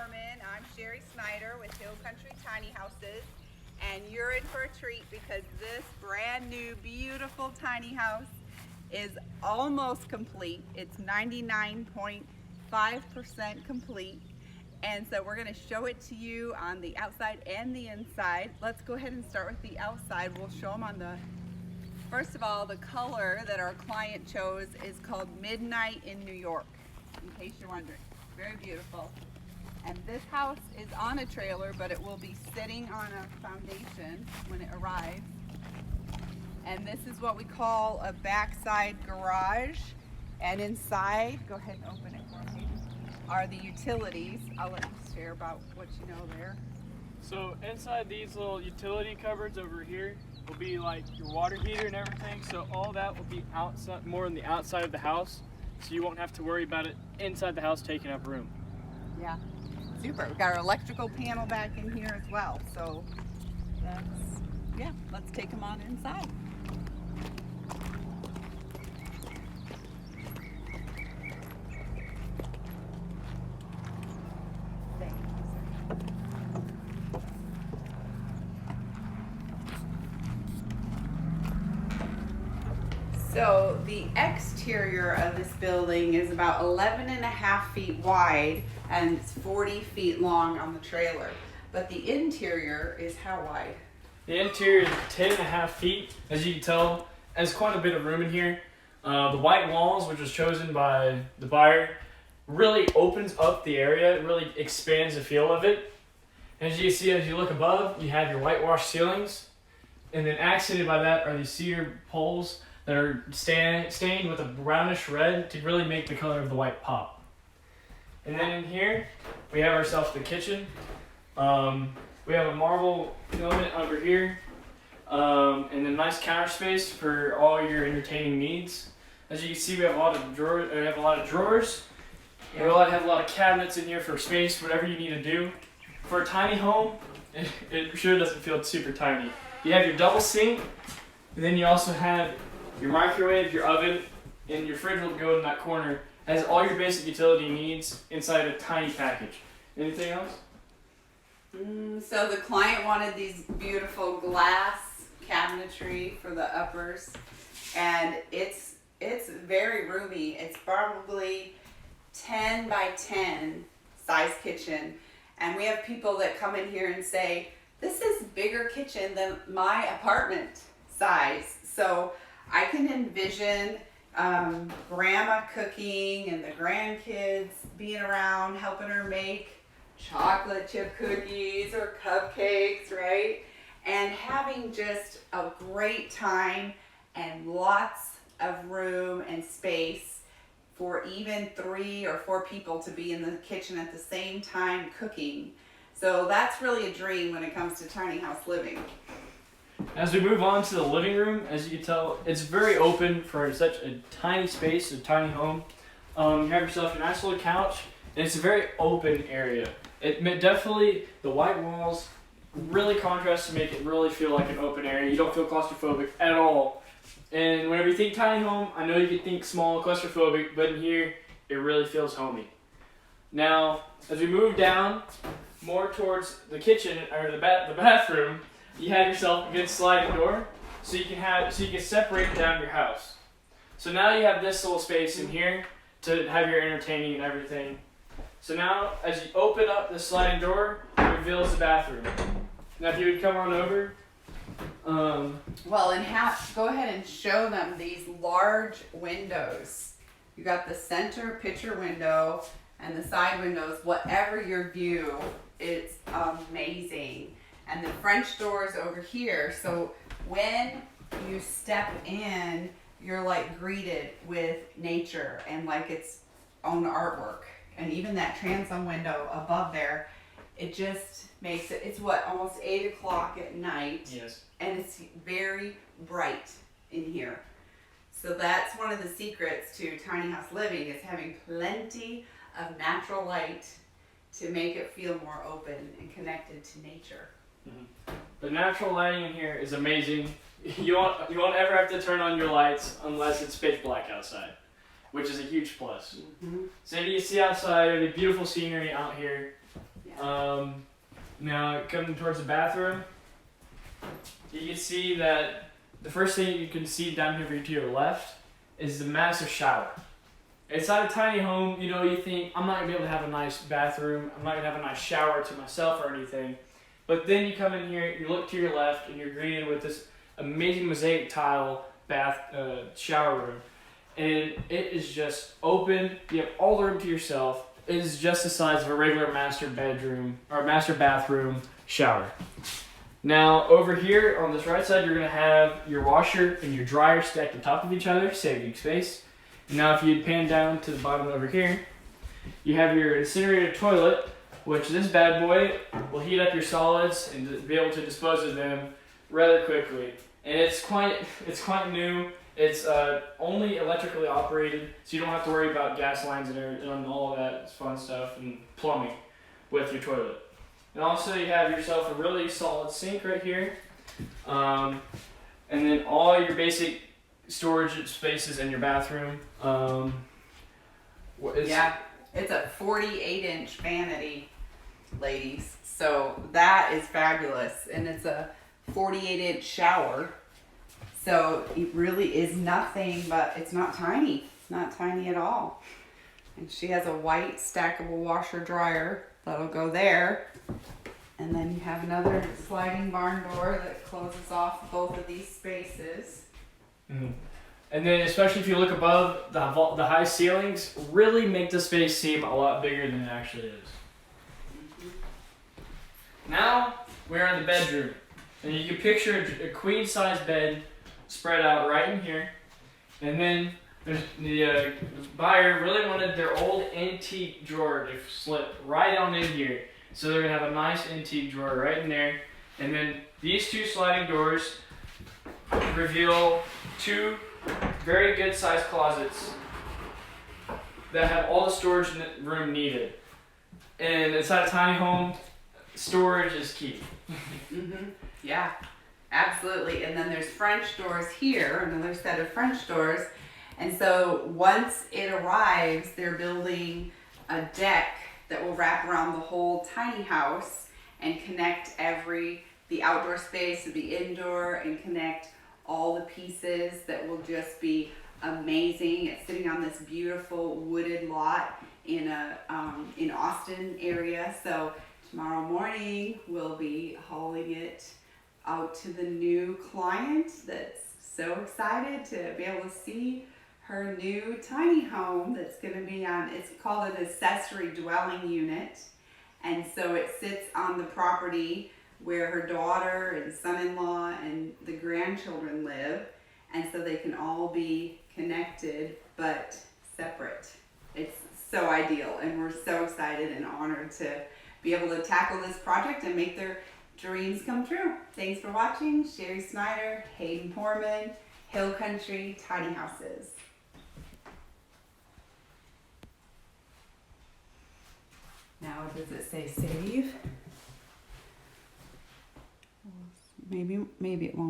Foreman. I'm Sherry Snyder with Hill Country Tiny Houses, and you're in for a treat because this brand new beautiful tiny house is almost complete. It's 99.5% complete, and so we're going to show it to you on the outside and the inside. Let's go ahead and start with the outside. We'll show them on the first of all, the color that our client chose is called Midnight in New York, in case you're wondering. Very beautiful. And this house is on a trailer, but it will be sitting on a foundation when it arrives. And this is what we call a backside garage. And inside, go ahead and open it for me, are the utilities. I'll let you share about what you know there. So inside these little utility cupboards over here will be like your water heater and everything. So all that will be outside, more on the outside of the house. So you won't have to worry about it inside the house taking up room. Yeah, super. We've got our electrical panel back in here as well. So that's, yeah, let's take them on inside. So the exterior of this building is about 11.5 feet wide and it's 40 feet long on the trailer. But the interior is how wide? The interior is 10.5 feet. As you can tell, there's quite a bit of room in here. The white walls, which was chosen by the buyer, really opens up the area. It really expands the feel of it. As you can see, as you look above, you have your whitewashed ceilings. And then accented by that are these cedar poles that are stained with a brownish red to really make the color of the white pop. And then in here, we have ourselves the kitchen. We have a marble filament over here, and a nice counter space for all your entertaining needs. As you can see, we have a lot of drawers. We have a lot of drawers. We have a lot of cabinets in here for space, whatever you need to do. For a tiny home, it sure doesn't feel super tiny. You have your double sink, and then you also have your microwave, your oven, and your fridge will go in that corner. Has all your basic utility needs inside a tiny package. Anything else? So the client wanted these beautiful glass cabinetry for the uppers, and it's very roomy. It's probably 10 by 10 size kitchen, and we have people that come in here and say, this is bigger kitchen than my apartment size. So I can envision grandma cooking and the grandkids being around helping her make chocolate chip cookies or cupcakes, right? And having just a great time and lots of room and space for even 3 or 4 people to be in the kitchen at the same time cooking. So that's really a dream when it comes to tiny house living. As we move on to the living room, as you can tell, it's very open for such a tiny space, a tiny home. You have yourself a nice little couch, and it's a very open area. It definitely, the white walls really contrast to make it really feel like an open area. You don't feel claustrophobic at all. And whenever you think tiny home, I know you could think small, claustrophobic, but in here, it really feels homey. Now, as we move down more towards the kitchen, or the bathroom, you have yourself a good sliding door, so you can separate down your house. So now you have this little space in here to have your entertaining and everything. So now, as you open up the sliding door, it reveals the bathroom. Now, if you would come on over. Well, and go ahead and show them these large windows. You got the center picture window and the side windows. Whatever your view, it's amazing. And the French doors over here, so when you step in, you're like greeted with nature and like its own artwork. And even that transom window above there, it just makes it, it's what, almost 8 o'clock at night. Yes. And it's very bright in here. So that's one of the secrets to tiny house living, is having plenty of natural light to make it feel more open and connected to nature. Mm-hmm. The natural lighting in here is amazing. You won't ever have to turn on your lights unless it's pitch black outside, which is a huge plus. Mm-hmm. So you see outside the beautiful scenery out here. Now coming towards the bathroom, you can see that the first thing you can see down here to your left is the massive shower. It's not a tiny home, you know, you think, I'm not gonna be able to have a nice bathroom, I'm not gonna have a nice shower to myself or anything. But then you come in here, you look to your left, and you're greeted with this amazing mosaic tile shower room. And it is just open, you have all the room to yourself. It is just the size of a regular master bedroom, or master bathroom shower. Now, over here on this right side, you're gonna have your washer and your dryer stacked on top of each other, saving space. Now if you pan down to the bottom over here, you have your incinerator toilet, which this bad boy will heat up your solids and be able to dispose of them rather quickly. And it's quite new. It's only electrically operated, so you don't have to worry about gas lines and all of that fun stuff and plumbing with your toilet. And also you have yourself a really solid sink right here. And then all your basic storage spaces in your bathroom. Yeah, it's a 48-inch vanity, ladies. So that is fabulous. And it's a 48-inch shower. So it really is nothing, but it's not tiny. It's not tiny at all. And she has a white stackable washer dryer that'll go there. And then you have another sliding barn door that closes off both of these spaces. Mm. And then especially if you look above, the high ceilings really make the space seem a lot bigger than it actually is. Mm-hmm. Now we're in the bedroom. And you can picture a queen size bed spread out right in here. And then the buyer really wanted their old antique drawer to slip right on in here. So they're gonna have a nice antique drawer right in there. And then these two sliding doors reveal two very good sized closets that have all the storage room needed. And inside a tiny home, storage is key. Mm-hmm. Yeah, absolutely. And then there's French doors here, another set of French doors. And so once it arrives, they're building a deck that will wrap around the whole tiny house and connect the outdoor space to the indoor and connect all the pieces that will just be amazing. It's sitting on this beautiful wooded lot in Austin area. So tomorrow morning we'll be hauling it out to the new client that's so excited to be able to see her new tiny home that's going to be it's called an accessory dwelling unit. And so it sits on the property where her daughter and son-in-law and the grandchildren live. And so they can all be connected but separate. It's so ideal, and we're so excited and honored to be able to tackle this project and make their dreams come true. Thanks for watching. Sherry Snyder, Hayden Porman, Hill Country Tiny Houses. Now, does it say save? Maybe it won't.